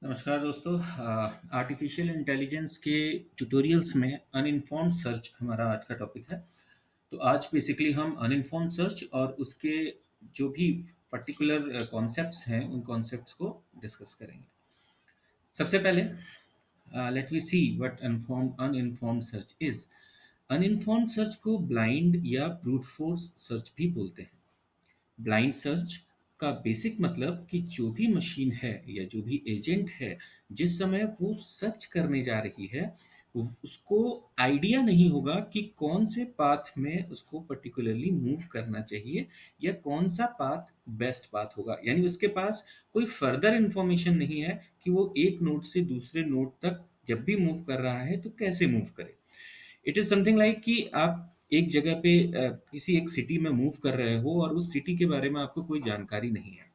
नमस्कार दोस्तों। Artificial intelligence के ट्यूटोरियल्स में अनइन्फॉर्म्ड सर्च हमारा आज का टॉपिक है। तो आज बेसिकली हम अनइन्फॉर्म्ड सर्च और उसके जो भी पर्टिकुलर कॉन्सेप्ट्स हैं उन कॉन्सेप्ट्स को डिस्कस करेंगे। सबसे पहले let we see what uninformed search is. Uninformed search को ब्लाइंड या ब्रूट फोर्स सर्च भी बोलते हैं। ब्लाइंड सर्च का बेसिक मतलब कि जो भी मशीन है या जो भी एजेंट है, जिस समय वो सर्च करने जा रही है, उसको आइडिया नहीं होगा कि कौन से पाथ में उसको पर्टिकुलरली मूव करना चाहिए या कौन सा पाथ बेस्ट पाथ होगा। यानी उसके पास कोई फर्दर इंफॉर्मेशन नहीं है कि वो एक नोड से दूसरे नोड तक जब भी मूव कर रहा है तो कैसे मूव करे। इट इज समथिंग लाइक कि आप एक जगह पे किसी एक सिटी में मूव कर रहे हो और उस सिटी के बारे में आपको कोई जानकारी नहीं है।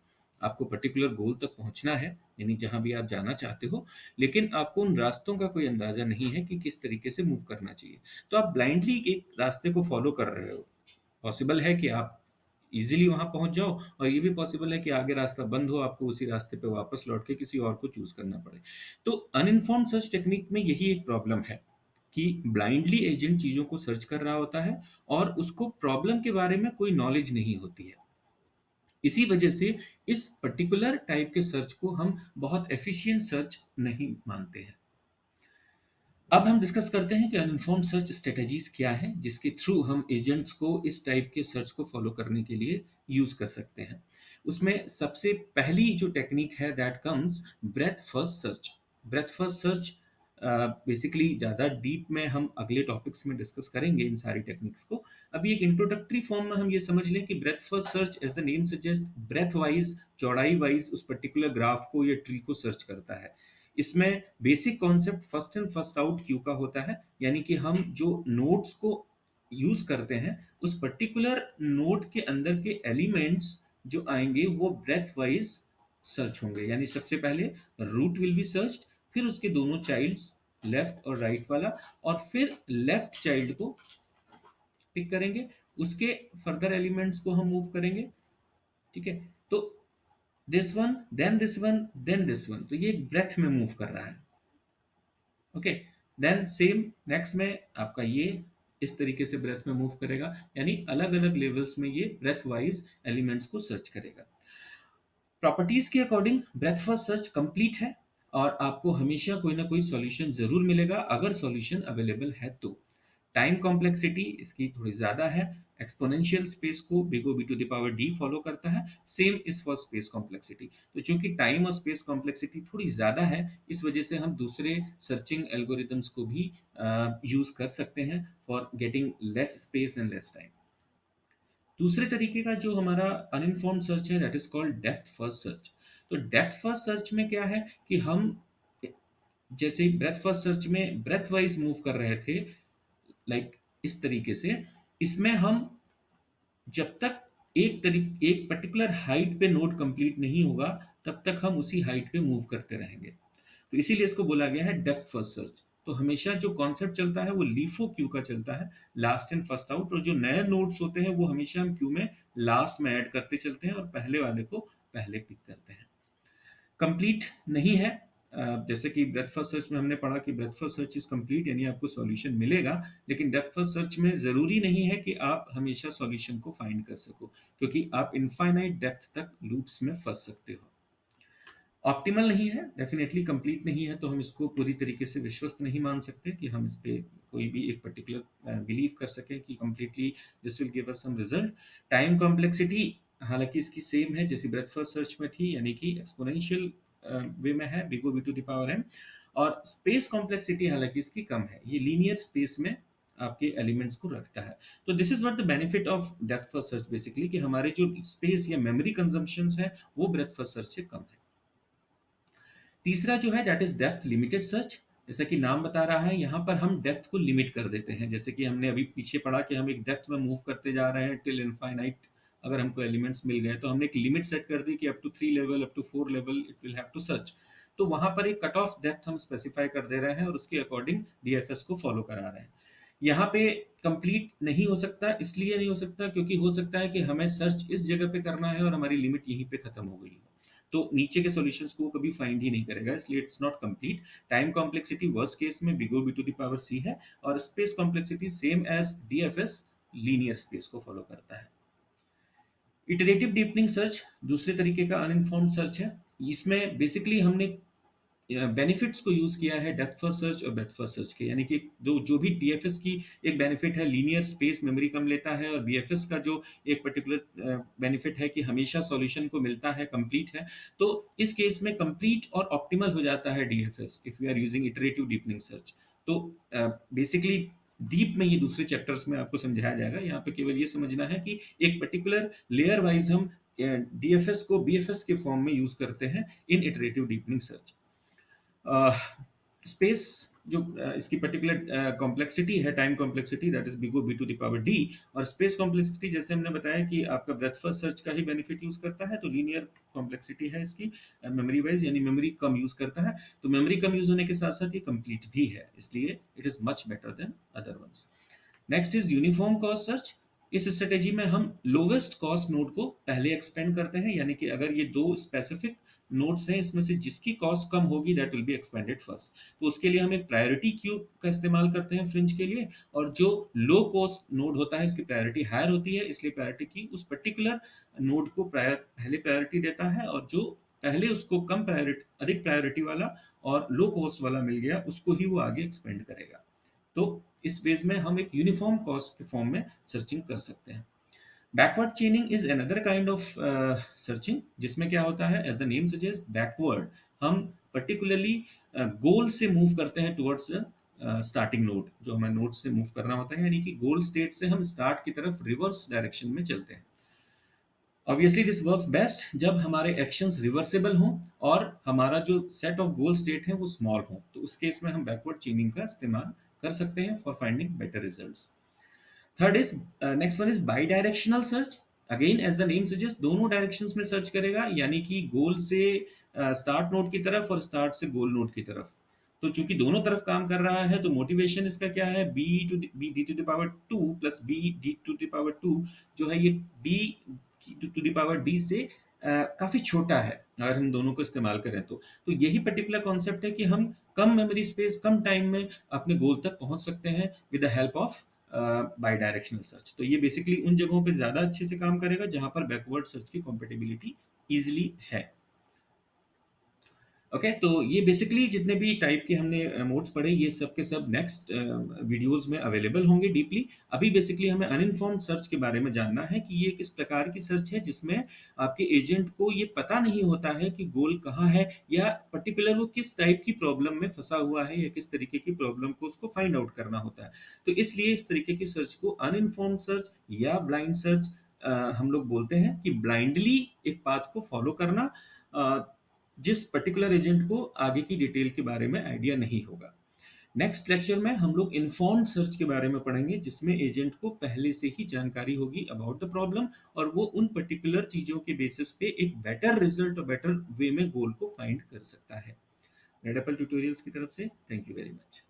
आपको पर्टिकुलर गोल तक पहुंचना है, यानी जहां भी आप जाना चाहते हो, लेकिन आपको उन रास्तों का कोई अंदाजा नहीं है कि किस तरीके से मूव करना चाहिए। तो आप ब्लाइंडली एक रास्ते को फॉलो कर रहे हो। पॉसिबल है कि आप इजीली वहां पहुंच जाओ और ये भी पॉसिबल है कि आगे रास्ता बंद हो, आपको उसी रास्ते पे वापस लौट के किसी और को चूज करना पड़े। तो अनइन्फॉर्म्ड सर्च टेक्निक में यही एक प्रॉब्लम है कि ब्लाइंडली एजेंट चीजों को सर्च कर रहा होता है और उसको प्रॉब्लम के बारे में कोई नॉलेज नहीं होती है। इसी वजह से इस पर्टिकुलर टाइप के सर्च को हम बहुत एफिशिएंट सर्च नहीं मानते हैं। अब हम डिस्कस करते हैं कि अनइन्फॉर्म्ड सर्च स्ट्रेटजीज क्या हैं जिसके थ्रू हम एजेंट्स को इस टाइप के सर्च को फॉलो करने के लिए यूज कर सकते हैं। उसमें सबसे पहली जो टेक्निक है that comes breath first search. Breath first search basically ज़्यादा डीप में हम अगले टॉपिक्स में डिस्कस करेंगे इन सारी टेक्निक्स को। अभी एक इंट्रोडक्टरी फॉर्म में हम ये समझ लें कि breadth first search as the name suggest breadth wise, चौड़ाई वाइज उस पर्टिकुलर ग्राफ को या ट्री को सर्च करता है। इसमें basic concept first in first out queue का होता है, यानी कि हम जो नोड्स को यूज करते हैं उस पर्टिकुलर नोड के अंदर के एलिमेंट्स जो आएंगे वो ब्रेथ वाइज सर्च होंगे। यानी सबसे पहले रूट विल बी सर्च्ड, फिर उसके दोनों चाइल्ड्स लेफ्ट और राइट वाला, और फिर लेफ्ट चाइल्ड को पिक करेंगे, उसके फर्दर एलिमेंट्स को हम मूव करेंगे। ठीक है, तो this one then this one then this one, तो ये एक ब्रेथ में मूव कर रहा है। ओके, देन सेम नेक्स्ट में आपका ये इस तरीके से ब्रेथ में मूव करेगा, यानी अलग अलग लेवल्स में ये ब्रेथ वाइज एलिमेंट्स को सर्च करेगा। प्रॉपर्टीज के according breath first search complete है और आपको हमेशा कोई ना कोई सॉल्यूशन जरूर मिलेगा अगर सॉल्यूशन अवेलेबल है तो। टाइम कॉम्प्लेक्सिटी इसकी थोड़ी ज़्यादा है। एक्सपोनेंशियल स्पेस को big O B to the power d follow करता है। Same is for space complexity. तो चूंकि टाइम और स्पेस कॉम्प्लेक्सिटी थोड़ी ज़्यादा है, इस वजह से हम दूसरे सर्चिंग एल्गोरिदम्स को भी यूज़ कर सकते हैं for getting less space and less time. दूसरे तरीके का जो हमारा अनइन्फॉर्म्ड सर्च है that is called depth first search. तो डेप्थ फर्स्ट सर्च में क्या है कि हम जैसे ब्रेथ फर्स्ट सर्च में ब्रेथ वाइज मूव कर रहे थे, लाइक इस तरीके से, इसमें हम जब तक एक पर्टिकुलर हाइट पे नोड कंप्लीट नहीं होगा तब तक हम उसी हाइट पे मूव करते रहेंगे। तो इसीलिए इसको बोला गया है डेप्थ फर्स्ट सर्च। तो हमेशा जो कॉन्सेप्ट चलता है वो लीफो क्यू का चलता है, लास्ट इन फर्स्ट आउट, और जो नए नोड्स होते हैं वो हमेशा हम क्यू में लास्ट में ऐड करते चलते हैं और पहले वाले को पहले पिक करते हैं। कंप्लीट नहीं है। जैसे कि ब्रेथ फर्स्ट सर्च में हमने पढ़ा कि breadth first search is complete, यानी आपको सॉल्यूशन मिलेगा, लेकिन डेप्थ फर्स्ट सर्च में जरूरी नहीं है कि आप हमेशा सॉल्यूशन को फाइंड कर सको, क्योंकि आप इनफाइनाइट डेप्थ तक लूप्स में फंस सकते हो। ऑप्टिमल नहीं है, डेफिनेटली कंप्लीट नहीं है, तो हम इसको पूरी तरीके से विश्वस्त नहीं मान सकते कि हम इस पे कोई भी एक पर्टिकुलर बिलीव कर सके कि completely this will give us some result. Time complexity हालांकि इसकी सेम है जैसे ब्रेथ फर्स्ट सर्च में थी, यानी कि एक्सपोनेंशियल वे में है, big O B to the power n. और स्पेस कॉम्प्लेक्सिटी हालांकि इसकी कम है, ये लीनियर स्पेस में आपके एलिमेंट्स को रखता है। तो this is what the benefit of depth first search basically, कि हमारे जो स्पेस या मेमोरी कंजम्पशंस है वो ब्रेथ फर्स्ट सर्च से कम है। तीसरा जो है that is depth limited search. जैसा कि नाम बता रहा है, यहाँ पर हम डेप्थ को लिमिट कर देते हैं। जैसे कि हमने अभी पीछे पढ़ा कि हम एक डेप्थ में मूव करते जा रहे हैं टिल इनफाइनाइट, अगर हमको एलिमेंट्स मिल गए तो हमने एक लिमिट सेट कर दी कि up to 3 level, up to 4 level it will have to search. तो वहां पर एक कट ऑफ डेप्थ हम स्पेसिफाई कर दे रहे हैं और उसके अकॉर्डिंग डीएफएस को फॉलो करा रहे हैं। यहाँ पे कंप्लीट नहीं हो सकता, इसलिए नहीं हो सकता क्योंकि हो सकता है कि हमें सर्च इस जगह पे करना है और हमारी लिमिट यहीं पे खत्म हो गई हो। तो नीचे के सॉल्यूशंस को वो कभी फाइंड ही नहीं करेगा, इसलिए it's not complete. Time complexity worst case में big O B to the power C है, और space complexity same as DFS linear space को फॉलो करता है। इटरेटिव डीपनिंग सर्च दूसरे तरीके का अनइन्फॉर्म्ड सर्च है। इसमें बेसिकली हमने बेनिफिट्स को यूज किया है डेप्थ फर्स्ट सर्च और ब्रेथ फर्स्ट सर्च के, यानी कि जो भी डीएफएस की एक बेनिफिट है, लीनियर स्पेस मेमोरी कम लेता है, और बीएफएस का जो एक पर्टिकुलर बेनिफिट है कि हमेशा सॉल्यूशन को मिलता है, कंप्लीट है। तो इस केस में कंप्लीट और ऑप्टिमल हो जाता है DFS if we are using iterative deepening search. तो बेसिकली डीप में ये दूसरे चैप्टर्स में आपको समझाया जाएगा, यहाँ पे केवल ये समझना है कि एक पर्टिकुलर लेयर वाइज हम डीएफएस को बीएफएस के फॉर्म में यूज करते हैं in iterative deepening search. Space जो इसकी पर्टिकुलर कॉम्प्लेक्सिटी है, time complexity, that is big O B to the power d. और स्पेस कॉम्प्लेक्सिटी जैसे हमने बताया कि आपका ब्रेथ फर्स्ट सर्च का ही बेनिफिट यूज करता है, तो लीनियर कॉम्प्लेक्सिटी है इसकी मेमोरी वाइज, यानी मेमोरी कम यूज करता है। तो मेमोरी कम यूज होने के साथ साथ ये कंप्लीट भी है, इसलिए it is much better than other ones. Next is uniform cost search. इस स्ट्रेटेजी में हम लोवेस्ट कॉस्ट नोड को पहले एक्सपेंड करते हैं, यानी कि अगर ये दो स्पेसिफिक नोड्स हैं, इसमें से जिसकी कॉस्ट कम होगी that will be expanded first. तो उसके लिए हम एक प्रायोरिटी क्यू का इस्तेमाल करते हैं फ्रिंज के लिए, और जो लो कॉस्ट नोड होता है इसकी प्रायोरिटी हायर होती है, इसलिए प्रायोरिटी की उस पर्टिकुलर नोड को पहले प्रायोरिटी देता है, और जो पहले उसको कम प्रायोरिटी, अधिक प्रायोरिटी वाला और लो कॉस्ट वाला मिल गया, उसको ही वो आगे एक्सपेंड करेगा। तो इस फेज में हम एक यूनिफॉर्म कॉस्ट के फॉर्म में सर्चिंग कर सकते हैं। Backward chaining is another kind of searching, जिसमें क्या होता है, as the name suggest backward, हम पर्टिकुलरली गोल से मूव करते हैं टुवर्ड्स स्टार्टिंग नोड, जो हमें नोड से मूव करना होता है, यानी कि गोल स्टेट से हम स्टार्ट की तरफ रिवर्स डायरेक्शन में चलते हैं। ऑब्वियसली दिस वर्क्स बेस्ट जब हमारे एक्शंस रिवर्सेबल हों और हमारा जो सेट ऑफ गोल स्टेट है वो स्मॉल हो, तो उस केस में हम बैकवर्ड चेनिंग का इस्तेमाल कर सकते हैं for finding better results. Third is next one is bidirectional search. Again as the name suggest, दोनों डायरेक्शंस में सर्च करेगा, यानी कि गोल से स्टार्ट नोड की तरफ और स्टार्ट से गोल नोड की तरफ। तो चूंकि दोनों तरफ काम कर रहा है, तो मोटिवेशन इसका क्या है, b d to the power two plus b d to the power two, जो है ये b to the power d से काफी छोटा है अगर हम दोनों को इस्तेमाल करें तो यही पर्टिकुलर कॉन्सेप्ट है कि हम कम मेमोरी स्पेस, कम टाइम में अपने गोल तक पहुंच सकते हैं with the help of by directional search. तो ये बेसिकली उन जगहों पे ज्यादा अच्छे से काम करेगा जहां पर बैकवर्ड सर्च की कॉम्पेटिबिलिटी इजिली है। ओके तो ये बेसिकली जितने भी टाइप के हमने मोड्स पढ़े, ये सब के सब नेक्स्ट वीडियोस में अवेलेबल होंगे डीपली। अभी बेसिकली हमें अनइन्फॉर्म्ड सर्च के बारे में जानना है कि ये किस प्रकार की सर्च है, जिसमें आपके एजेंट को ये पता नहीं होता है कि गोल कहाँ है, या पर्टिकुलर वो किस टाइप की प्रॉब्लम में फंसा हुआ है, या किस तरीके की प्रॉब्लम को उसको फाइंड आउट करना होता है। तो इसलिए इस तरीके की सर्च को अनइन्फॉर्म्ड सर्च या ब्लाइंड सर्च हम लोग बोलते हैं, कि ब्लाइंडली एक पाथ को फॉलो करना जिस पर्टिकुलर एजेंट को आगे की डिटेल के बारे में आइडिया नहीं होगा। नेक्स्ट लेक्चर में हम लोग इन्फॉर्म्ड सर्च के बारे में पढ़ेंगे, जिसमें एजेंट को पहले से ही जानकारी होगी अबाउट द प्रॉब्लम, और वो उन पर्टिकुलर चीजों के बेसिस पे एक बेटर रिजल्ट और बेटर वे में गोल को फाइंड कर सकता है। रेड एप्पल ट्यूटोरियल्स की तरफ से थैंक यू वेरी मच।